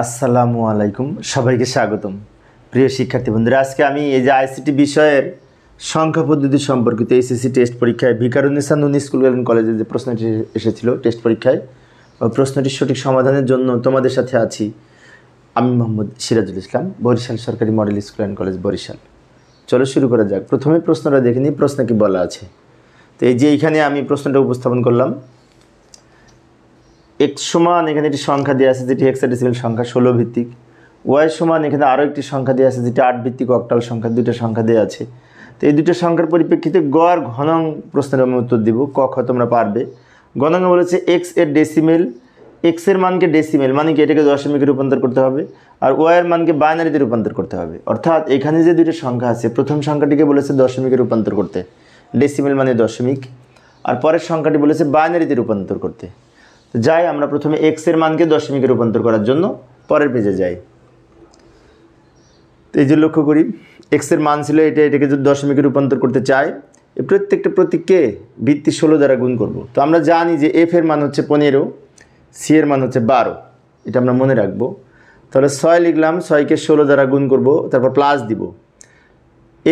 আসসালামু আলাইকুম, সবাইকে স্বাগতম। প্রিয় শিক্ষার্থী বন্ধুরা, আজকে আমি এই যে আইসিটি বিষয়ের সংখ্যা পদ্ধতি সম্পর্কিত এসএসসি টেস্ট পরীক্ষায় ভিকারুন্নিসা নূন স্কুল অ্যান্ড কলেজে যে প্রশ্নটি এসেছিল টেস্ট পরীক্ষায়, ওই প্রশ্নটির সঠিক সমাধানের জন্য তোমাদের সাথে আছি আমি মোহাম্মদ সিরাজুল ইসলাম, বরিশাল সরকারি model school and college Barishal. চলো শুরু করা যাক। প্রথমে প্রশ্নটা দেখে নিই, প্রশ্নে কি বলা আছে। তো এই যে এইখানে আমি প্রশ্নটা উপস্থাপন করলাম। এক্স সমান এখানে একটি সংখ্যা দেওয়া আছে যেটি হেক্সাডেসিমাল সংখ্যা 16 ভিত্তিক। ওয়াই সমান এখানে আরও একটি সংখ্যা দেওয়া আছে যেটি 8 ভিত্তিক অক্টাল সংখ্যা, দুইটা সংখ্যা দেওয়া আছে। তো এই দুটো সংখ্যার পরিপ্রেক্ষিতে গড় ঘনং প্রশ্নের আমি উত্তর দিব। ক খ তোমরা পারবে। গণাঙ্ক বলেছে এক্স এর ডেসিমেল, এক্স এর মানকে ডেসিমেল মানে কি এটাকে দশমিকে রূপান্তর করতে হবে, আর ওয়াই এর মানকে বাইনারিতে রূপান্তর করতে হবে। অর্থাৎ এখানে যে দুটো সংখ্যা আছে, প্রথম সংখ্যাটিকে বলেছে দশমিকে রূপান্তর করতে, ডেসিমেল মানে দশমিক, আর পরের সংখ্যাটি বলেছে বাইনারিতে রূপান্তর করতে। যাই আমরা প্রথমে এক্স এর মানকে দশমিকে রূপান্তর করার জন্য পরের পেজে যাই। তো এই যে লক্ষ্য করি, এক্স এর মান ছিল এটাকে যদি দশমিকে রূপান্তর করতে চাই, এই প্রত্যেকটা প্রতীককে ভিত্তি 16 দ্বারা গুণ করব। তো আমরা জানি যে এফ এর মান হচ্ছে 15, সি এর মান হচ্ছে 12, এটা আমরা মনে রাখবো। তাহলে 6 লিখলাম, 6কে 16 দ্বারা গুণ করব, তারপর প্লাস দিব।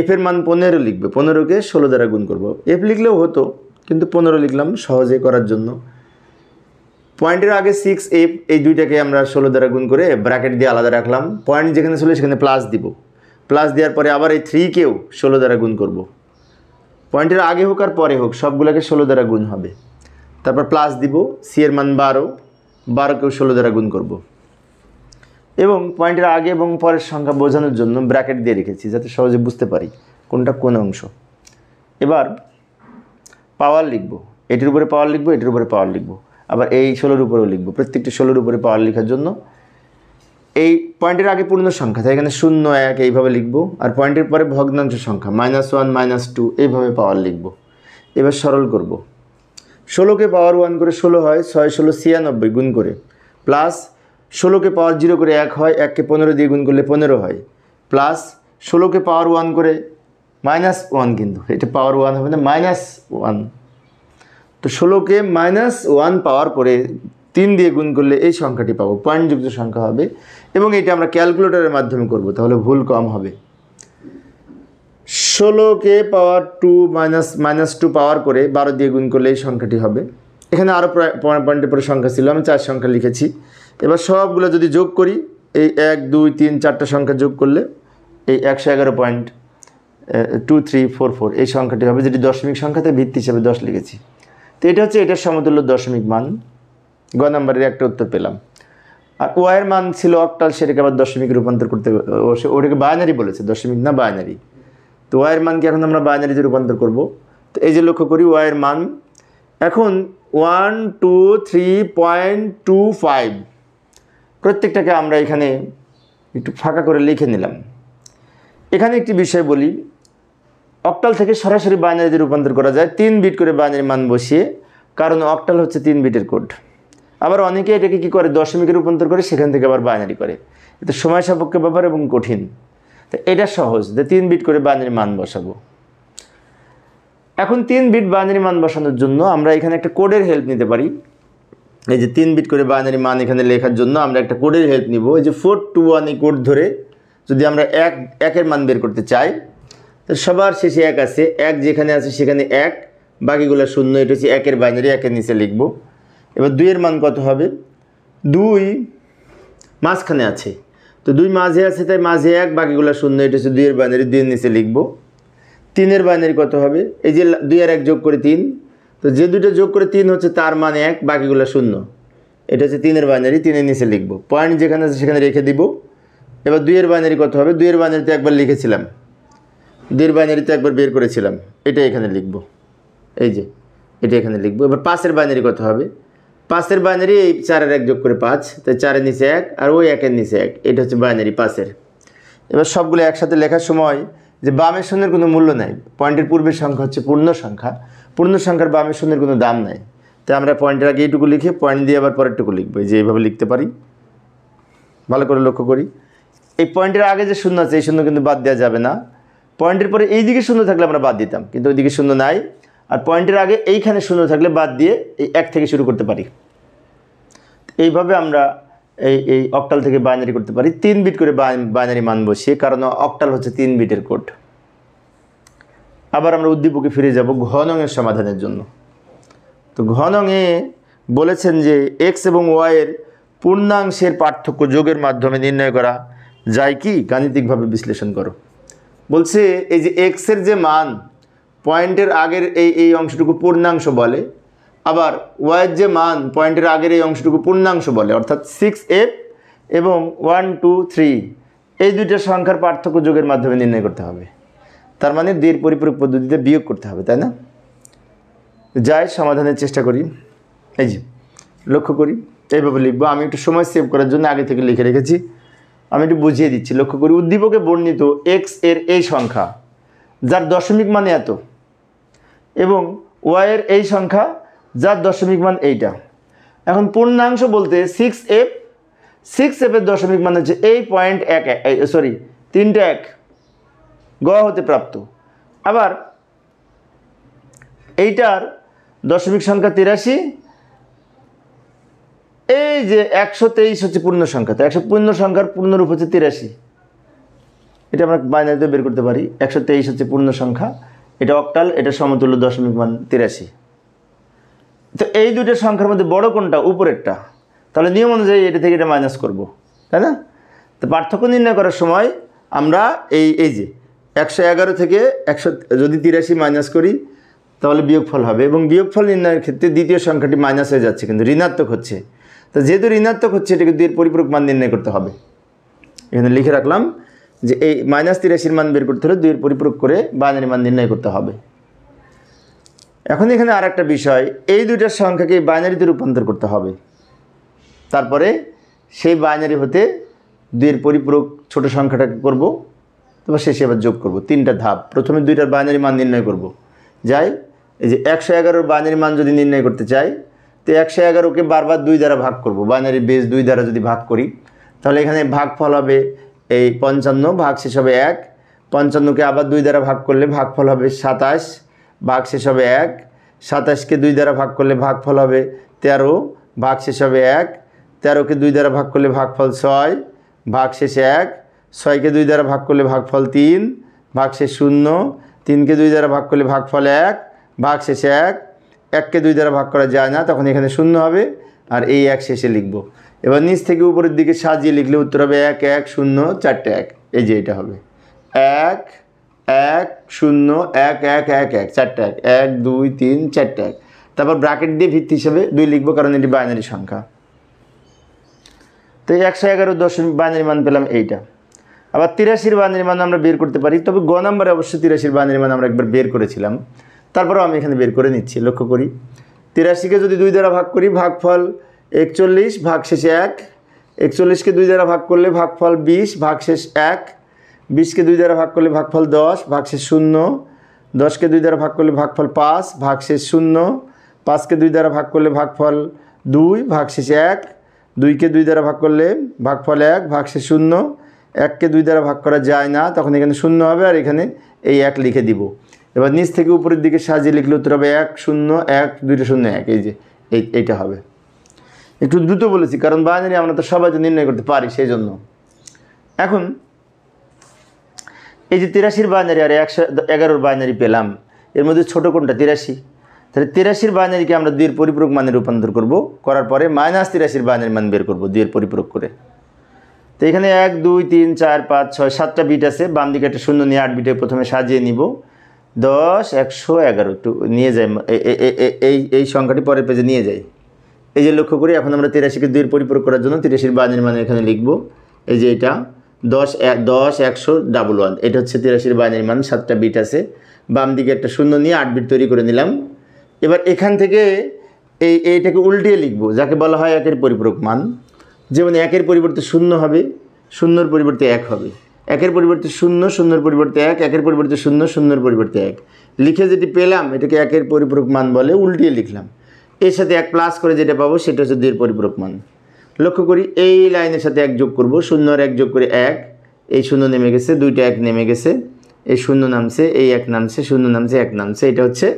এফ এর মান 15 লিখবে, 15কে 16 দ্বারা গুণ করব। এফ লিখলেও হতো, কিন্তু 15 লিখলাম সহজে করার জন্য। পয়েন্টের আগে 6F, এই দুইটাকে আমরা 16 দ্বারা গুণ করে ব্র্যাকেট দিয়ে আলাদা রাখলাম। পয়েন্ট যেখানে ছিল সেখানে প্লাস দিব, প্লাস দেওয়ার পরে আবার এই 3কেও 16 দ্বারা গুণ করব। পয়েন্টের আগে হোক আর পরে হোক সবগুলোকে 16 দ্বারা গুণ হবে। তারপর প্লাস দিব, সি এর মান 12, 12কেও 16 দ্বারা গুণ করব। এবং পয়েন্টের আগে এবং পরের সংখ্যা বোঝানোর জন্য ব্র্যাকেট দিয়ে রেখেছি যাতে সহজে বুঝতে পারি কোনটা কোন অংশ। এবার পাওয়ার লিখব, এটির উপরে পাওয়ার লিখব, এটির উপরে পাওয়ার লিখব, আবার এই 16-র উপরেও লিখব। প্রত্যেকটি 16-র উপরে পাওয়ার লেখার জন্য এই পয়েন্টের আগে পূর্ণ সংখ্যা, তাই এখানে 0, 1 এইভাবে লিখব, আর পয়েন্টের পরে ভগ্নাংশ সংখ্যা -1, -2 এইভাবে পাওয়ার লিখব। এবার সরল করব। 16কে পাওয়ার 1 করে 16 হয়, 6 16 96 গুণ করে, প্লাস 16কে পাওয়ার 0 করে 1 হয়, 1কে 15 দিয়ে গুণ করলে 15 হয়, প্লাস 16কে পাওয়ার 1 করে -1, কিন্তু এটা পাওয়ার 1 হবে না, -1। তো 16কে -1 পাওয়ার করে 3 দিয়ে গুণ করলে এই সংখ্যাটি পাবো, পয়েন্টযুক্ত সংখ্যা হবে। এবং এটা আমরা ক্যালকুলেটরের মাধ্যমে করব, তাহলে ভুল কম হবে। 16কে পাওয়ার 2 -2 পাওয়ার করে 12 দিয়ে গুণ করলে এই সংখ্যাটি হবে। এখানে আরও পয়েন্টের পরে সংখ্যা ছিল, আমি 4 সংখ্যা লিখেছি। এবার সবগুলো যদি যোগ করি, এই 1 2 3 4টা সংখ্যা যোগ করলে এই 111.2344 এই সংখ্যাটি হবে, যেটি দশমিক সংখ্যাতে ভিত্তি হিসাবে 10 লিখেছি। তো এটা হচ্ছে এটার সমতুল্য দশমিক মান। গ নাম্বারের একটা উত্তর পেলাম। আর ওয়াইয়ের মান ছিল অক্টাল, সেটাকে আবার দশমিকে রূপান্তর করতে, ওটাকে বাইনারি বলেছে, দশমিক না বাইনারি। তো ওয়াইয়ের মানকে এখন আমরা বাইনারিতে রূপান্তর করব। তো এই যে লক্ষ্য করি, ওয়াইয়ের মান এখন 123.25। প্রত্যেকটাকে আমরা এখানে একটু ফাঁকা করে লিখে নিলাম। এখানে একটি বিষয় বলি, অক্টাল থেকে সরাসরি বাইনারিতে রূপান্তর করা যায় 3 বিট করে বাইনারি মান বসিয়ে, কারণ অক্টাল হচ্ছে 3 বিটের কোড। আবার অনেকে এটাকে কী করে, দশমিকে রূপান্তর করে সেখান থেকে আবার বাইনারি করে। এটা সময় সাপেক্ষ ব্যাপার এবং কঠিন। তো এটা সহজ, যে 3 বিট করে বাইনারি মান বসাবো। এখন 3 বিট বাইনারি মান বসানোর জন্য আমরা এখানে একটা কোডের হেল্প নিতে পারি। এই যে 3 বিট করে বাইনারি মান এখানে লেখার জন্য আমরা একটা কোডের হেল্প নিব। এই যে 421 এই কোড ধরে যদি আমরা একের মান বের করতে চাই, তো সবার শেষে 1 আছে, 1 যেখানে আছে সেখানে 1, বাকিগুলো 0। এটা হচ্ছে 1-এর বাইনারি, 1-এর নিচে লিখব। এবার 2-এর মান কত হবে, 2 মাঝখানে আছে, তো 2 মাঝে আছে তাই মাঝে 1, বাকিগুলো 0। এটা হচ্ছে 2-এর বাইনারি, 2-এর নিচে লিখব। 3-এর বাইনারি কত হবে, এই যে 2 আর 1 যোগ করে 3, তো যে দুটো যোগ করে 3 হচ্ছে তার মান 1, বাকিগুলো 0। এটা হচ্ছে 3-এর বাইনারি, 3-এর নিচে লিখব। পয়েন্ট যেখানে আছে সেখানে রেখে দিব। এবার 2-এর বাইনারি কত হবে, 2-এর বাইনারিতে একবার লিখেছিলাম, 2-এর বাইনারিতে একবার বের করেছিলাম, এটা এখানে লিখব। এই যে এটা এখানে লিখব। এবার 5-এর বাইনারি কত হবে, 5-এর বাইনারি এই 4 আর 1 যোগ করে 5, তাই 4-এর নিচে 1 আর ওই 1-এর নিচে 1, এটা হচ্ছে বাইনারি 5-এর। এবার সবগুলো একসাথে লেখার সময় যে বামের শূন্যের কোনো মূল্য নাই, পয়েন্টের পূর্বের সংখ্যা হচ্ছে পূর্ণ সংখ্যা, পূর্ণ সংখ্যার বামের শূন্যের কোনো দাম নাই, তাই আমরা পয়েন্টের আগে এইটুকু লিখে পয়েন্ট দিয়ে আবার পরেরটুকু লিখবো। যে এইভাবে লিখতে পারি। ভালো করে লক্ষ্য করি, এই পয়েন্টের আগে যে শূন্য আছে এই শূন্য কিন্তু বাদ দেওয়া যাবে না। পয়েন্টের পরে এই দিকে শূন্য থাকলে আমরা বাদ দিতাম, কিন্তু ওই দিকে শূন্য নাই। আর পয়েন্টের আগে এইখানে শূন্য থাকলে বাদ দিয়ে এই 1 থেকে শুরু করতে পারি। এইভাবে আমরা এই অক্টাল থেকে বাইনারি করতে পারি 3 বিট করে বাইনারি মান বসিয়ে, কারণ অক্টাল হচ্ছে 3 বিটের কোড। আবার আমরা উদ্দীপকে ফিরে যাব ঘনঙের সমাধানের জন্য। তো ঘনঙে বলেছেন যে এক্স এবং ওয়াইয়ের পূর্ণাংশের পার্থক্য যোগের মাধ্যমে নির্ণয় করা যায় কি, গাণিতিকভাবে বিশ্লেষণ করো। বলছে এই যে এক্সের যে মান পয়েন্টের আগের এই অংশটুকু পূর্ণাংশ বলে, আবার ওয়াইয়ের যে মান পয়েন্টের আগের এই অংশটুকু পূর্ণাংশ বলে, অর্থাৎ 6f এবং 1 2 3 এই দুইটা সংখ্যার পার্থক্য যোগের মাধ্যমে নির্ণয় করতে হবে। তার মানে 2 এর পরিপূরক পদ্ধতিতে বিয়োগ করতে হবে, তাই না? যাই সমাধানের চেষ্টা করি। এই যে লক্ষ্য করি, এইভাবে লিখবো। আমি একটু সময় সেভ করার জন্য আগে থেকে লিখে রেখেছি, আমি একটু বুঝিয়ে দিচ্ছি। লক্ষ্য করি, উদ্দীপকে বর্ণিত এক্স এর এই সংখ্যা যার দশমিক মান এত, এবং ওয়াইয়ের এই সংখ্যা যার দশমিক মান এইটা। এখন পূর্ণাংশ বলতে 6f এর দশমিক মান হচ্ছে এই পয়েন্ট 3টা 1 গ হতে প্রাপ্ত। আবার এইটার দশমিক সংখ্যা 83, এই যে 123 হচ্ছে পূর্ণ সংখ্যা, তো 100 পূর্ণ সংখ্যার পূর্ণরূপ হচ্ছে 83। এটা আমরা বাইনারিতে বের করতে পারি। 123 হচ্ছে পূর্ণ সংখ্যা, এটা অক্টাল, এটা সমতুল্য দশমিক মান 83। তো এই দুটো সংখ্যার মধ্যে বড় কোনটা? উপরেরটা। তাহলে নিয়ম অনুযায়ী এটা থেকে এটা মাইনাস করব, তাই না? তো পার্থক্য নির্ণয় করার সময় আমরা এই যে 111 থেকে 100 যদি 83 মাইনাস করি তাহলে বিয়োগফল হবে, এবং বিয়োগফল নির্ণয়ের ক্ষেত্রে দ্বিতীয় সংখ্যাটি মাইনাস হয়ে যাচ্ছে, কিন্তু ঋণাত্মক হচ্ছে। তো যেহেতু ঋণাত্মক হচ্ছে, এটাকে 2 এর পরিপূরক মান নির্ণয় করতে হবে। এখানে লিখে রাখলাম যে এই -83 মান বের করতে হলে 2 এর পরিপূরক করে বাইনারি মান নির্ণয় করতে হবে। এখন এখানে আর একটা বিষয়, এই দুইটা সংখ্যাকে বাইনারিতে রূপান্তর করতে হবে। তারপরে সেই বাইনারি হতে 2 এর পরিপূরক ছোট সংখ্যাটাকে করব, তারপর শেষে আবার যোগ করব। 3টা ধাপ। প্রথমে 2টার বাইনারি মান নির্ণয় করব। যাই, এই যে 111 বাইনারি মান যদি নির্ণয় করতে চাই, তো 111কে বারবার 2 দ্বারা ভাগ করব। বাইনারি বেস 2 দ্বারা যদি ভাগ করি, তাহলে এখানে ভাগফল হবে এই 55, ভাগশেষ হবে 1। 55কে আবার 2 দ্বারা ভাগ করলে ভাগফল হবে 27, ভাগশেষ হবে 1। 27কে 2 দ্বারা ভাগ করলে ভাগফল হবে 13, ভাগশেষ হবে 1। 13কে 2 দ্বারা ভাগ করলে ভাগফল 6, ভাগশেষ 1। 6কে 2 দ্বারা ভাগ করলে ভাগফল 3, ভাগশেষ 0। 3কে 2 দ্বারা ভাগ করলে ভাগফল 1, ভাগশেষ 1। 1কে 2 দ্বারা ভাগ করা যায় না, তখন এখানে 0 হবে, আর এই 1 শেষে লিখব। এবার নিচ থেকে উপরের দিকে সাজিয়ে লিখলে উত্তর হবে 1 1 0 4টে 1। এই যে এটা হবে 1 1 0 1 1 1 1 4টে 1 1 2 3 4টে 1। তারপর ব্র্যাকেট দিয়ে ভিত্তি হিসেবে 2 লিখব, কারণ এটি বাইনারি সংখ্যা। তো 111 দশমিক বাইনারি মান পেলাম এইটা। আবার 83 বাইনারি মান আমরা বের করতে পারি, তবে গ নম্বরে অবশ্যই 83 বাইনারি মান আমরা একবার বের করেছিলাম, তারপরেও আমি এখানে বের করে নিচ্ছি। লক্ষ্য করি, 83কে যদি 2 দ্বারা ভাগ করি ভাগফল 41, ভাগশেষে 1। 41কে 2 দ্বারা ভাগ করলে ভাগফল 20, ভাগশেষ 1। 20কে 2 দ্বারা ভাগ করলে ভাগফল 10, ভাগশেষ 0। 10কে 2 দ্বারা ভাগ করলে ভাগফল 5, ভাগশেষ 0। 5কে 2 দ্বারা ভাগ করলে ভাগফল 2, ভাগশেষ 1। 2কে 2 দ্বারা ভাগ করলে ভাগফল 1, ভাগশেষ 0। 1কে 2 দ্বারা ভাগ করা যায় না, তখন এখানে 0 হবে, আর এখানে এই 1 লিখে দিব। এবার নিচ থেকে উপরের দিকে সাজিয়ে লিখলে উত্তর হবে 1 0 1 2টা 0 1। এই যে এইটা হবে। একটু দ্রুত বলেছি, কারণ বাইনারি আমরা তো সবাই তো নির্ণয় করতে পারি, সেই জন্য। এখন এই যে 83 বাইনারি আর 111 বাইনারি পেলাম, এর মধ্যে ছোট কোনটা? 83। তাহলে 83 বাইনারিকে আমরা 2 এর পরিপূরক মানে রূপান্তর করব, করার পরে -83 বাইনারি মান বের করব 2 এর পরিপূরক করে। তো এখানে 1 2 3 4 5 6 7টা বিট আছে, বাম দিকে একটা 0 নিয়ে 8 বিটে প্রথমে সাজিয়ে নিব। 10 111 একটু নিয়ে যাই, এই সংখ্যাটি পরের পেজে নিয়ে যাই। এই যে লক্ষ্য করি, এখন আমরা 83কে 2 এর পরিপূরক করার জন্য 83 বাইনারি মান এখানে লিখব। এই যে এটা 10 100 11, এটা হচ্ছে 83 বাইনারি মান। 7টা বিট আছে, বাম দিকে একটা 0 নিয়ে 8 বিট তৈরি করে নিলাম। এবার এখান থেকে এইটাকে উল্টিয়ে লিখব, যাকে বলা হয় 1 এর পরিপূরক মান। যেমন 1 এর পরিবর্তে 0 হবে, 0 এর পরিবর্তে 1 হবে। 1 এর পরিবর্তে 0, 0 এর পরিবর্তে 1, 1 এর পরিবর্তে 0, 0 এর পরিবর্তে 1 লিখে যেটি পেলাম, এটাকে 1 এর পরিপূরক মান বলে, উল্টিয়ে লিখলাম। এর সাথে 1 প্লাস করে যেটা পাবো সেটা হচ্ছে 2 এর পরিপূরক মান। লক্ষ্য করি, এই লাইনের সাথে 1 যোগ করব, 0 আর 1 যোগ করে 1, এই 0 নেমে গেছে, 2টা 1 নেমে গেছে, এই 0 নামছে, এই 1 নামছে, 0 নামছে, 1 নামছে। এটা হচ্ছে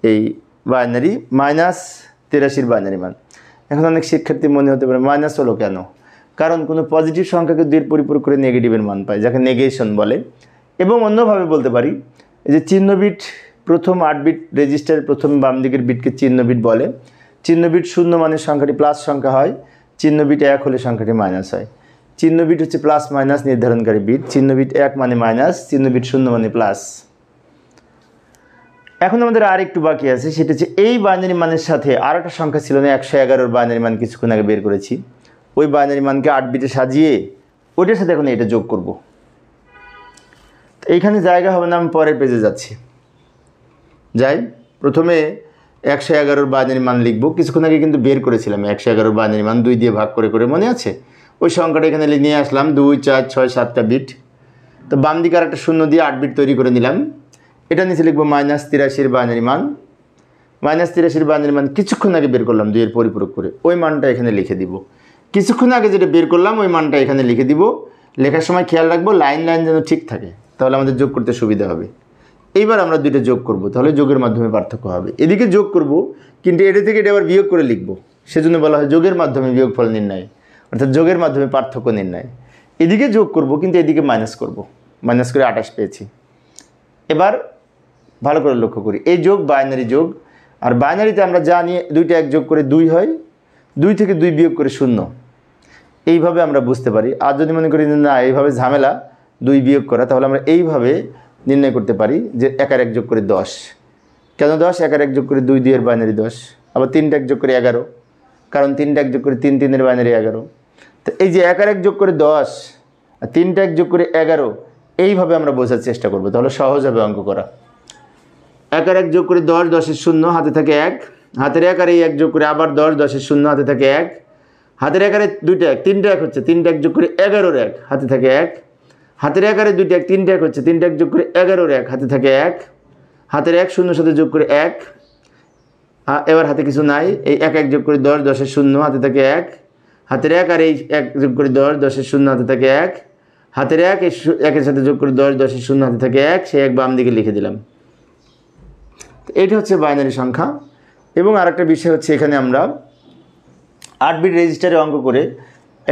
এই বাইনারি -83 বাইনারি মান। এখন অনেক শিক্ষার্থী মনে হতে পারে মাইনাস হলো কেন? কারণ কোনো পজিটিভ সংখ্যাকে 2-এর পরিপূরক করে নেগেটিভের মান পায়, যাকে নেগেশন বলে। এবং অন্যভাবে বলতে পারি এই যে চিহ্ন বিট, প্রথম 8 বিট রেজিস্টারের প্রথম বাম দিকের বিটকে চিহ্ন বিট বলে। চিহ্ন বিট 0 মানের সংখ্যাটি প্লাস সংখ্যা হয়, চিহ্ন বিট 1 হলে সংখ্যাটি মাইনাস হয়। চিহ্ন বিট হচ্ছে প্লাস মাইনাস নির্ধারণকারী বিট। চিহ্ন বিট 1 মানে মাইনাস, চিহ্ন বিট 0 মানে প্লাস। এখন আমাদের আর একটু বাকি আছে, সেটা হচ্ছে এই বাইনারি মানের সাথে আর একটা সংখ্যা ছিল না, 111 বাইনারি মান কিছুক্ষণ আগে বের করেছি। ওই বাইনারি মানকে 8 বিটে সাজিয়ে ওইটার সাথে এখন এটা যোগ করব। এইখানে জায়গা হবে না, আমি পরের পেজে যাচ্ছি। যাই, প্রথমে 111 বাইনারি মান লিখব। কিছুক্ষণ আগে কিন্তু বের করেছিলাম 111 বাইনারি মান 2 দিয়ে ভাগ করে করে, মনে আছে? ওই সংখ্যাটা এখানে নিয়ে আসলাম, 2, 4, 6, 7টা বিট। তো বাম দিকে আর একটা 0 দিয়ে 8 বিট তৈরি করে নিলাম। এটা নিচে লিখবো -83 বাইনারি মান। -83 বাইনারি মান কিছুক্ষণ আগে বের করলাম 2-এর পরিপূরক করে, ওই মানটা এখানে লিখে দিব। কিছুক্ষণ আগে যেটা বের করলাম ওই মানটা এখানে লিখে দিব। লেখার সময় খেয়াল রাখবো লাইন লাইন যেন ঠিক থাকে, তাহলে আমাদের যোগ করতে সুবিধা হবে। এইবার আমরা দুইটা যোগ করব, তাহলে যোগের মাধ্যমে পার্থক্য হবে। এদিকে যোগ করব, কিন্তু এটা থেকে এটা আবার বিয়োগ করে লিখব। সেজন্য বলা হয় যোগের মাধ্যমে বিয়োগফল নির্ণয়, অর্থাৎ যোগের মাধ্যমে পার্থক্য নির্ণয়। এদিকে যোগ করব, কিন্তু এদিকে মাইনাস করব। মাইনাস করে 28 পেয়েছি। এবার ভালো করে লক্ষ্য করি, এই যোগ বাইনারি যোগ। আর বাইনারিতে আমরা জানি 2টা 1 যোগ করে 2 হয়, 2 থেকে 2 বিয়োগ করে 0। এইভাবে আমরা বুঝতে পারি। আর যদি মনে করি না এইভাবে ঝামেলা 2 বিয়োগ করা, তাহলে আমরা এইভাবে নির্ণয় করতে পারি যে 1 আর 1 যোগ করে 10। কেন 10? 1 আর 1 যোগ করে 2, 2 এর বাইনারি 10। আবার 3টা 1 যোগ করে 11, কারণ 3টা 1 যোগ করে 3, 3 এর বাইনারি 11। তো এই যে 1 আর 1 যোগ করে 10 আর 3টা 1 যোগ করে 11, এইভাবে আমরা বোঝার চেষ্টা করব, তাহলে সহজ হবে অঙ্ক করা। 1 আর 1 যোগ করে 10, 10-এর 0 হাতে থাকে 1, হাতের 1 আর এই 1 যোগ করে আবার 10, 10-এর 0 হাতে থাকে 1, হাতের 1 আরে 2টা 1, 3টা 1 হচ্ছে, 3টা 1 যোগ করে 11-এর 1 হাতে থাকে 1, হাতের 1 আরে 2টা 1, 3টা 1 হচ্ছে, 3টা 1 যোগ করে 11-এর 1 হাতে থাকে 1, হাতের 1 0 সাথে যোগ করে 1, এবার হাতে কিছু নাই, এই 1 1 যোগ করে 10, 10-এর 0 হাতে থাকে 1, হাতের 1 আর এই 1 যোগ করে 10, 10-এর 0 হাতে থাকে 1, হাতের 1 এই 1-এর সাথে যোগ করে 10, 10-এর 0 হাতে থাকে 1, সেই 1 বাম দিকে লিখে দিলাম। এটা হচ্ছে বাইনারি সংখ্যা। এবং আরেকটা বিষয় হচ্ছে, এখানে আমরা 8 বিট রেজিস্টারে অঙ্ক করে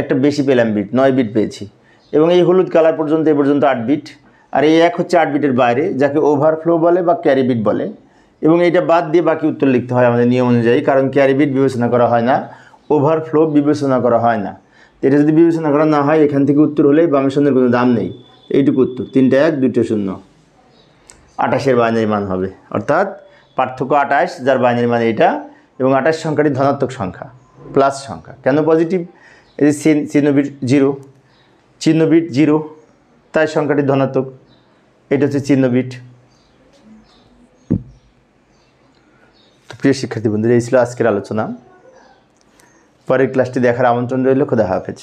একটা বেশি পেলাম বিট, 9 বিট পেয়েছি। এবং এই হলুদ কালার পর্যন্ত এ পর্যন্ত 8 বিট, আর এই 1 হচ্ছে 8 বিটের বাইরে, যাকে ওভারফ্লো বলে বা ক্যারি বিট বলে। এবং এইটা বাদ দিয়ে বাকি উত্তর লিখতে হয় আমাদের নিয়ম অনুযায়ী, কারণ ক্যারি বিট বিবেচনা করা হয় না, ওভারফ্লো বিবেচনা করা হয় না। এটা যদি বিবেচনা করা না হয়, এখান থেকে উত্তর হলেই বামের শূন্যের কোনো দাম নেই। এইটুকু উত্তর, 3টা 1, 2টা 0, 28-এর বাইনারি মান হবে। অর্থাৎ পার্থক্য 28, যার বাইনারি মান এইটা। এবং 28 সংখ্যাটি ধনাত্মক সংখ্যা, প্লাস সংখ্যা। কেন পজিটিভ? এই যে চিহ্ন বিট 0, চিহ্ন বিট 0, তাই সংখ্যাটি ধনাত্মক। এটা হচ্ছে চিহ্ন বিট। তো প্রিয় শিক্ষার্থী বন্ধুরা, এই ছিল আজকের আলোচনা। পরের ক্লাসটি দেখার আমন্ত্রণ রইল। খোদা হাফেজ।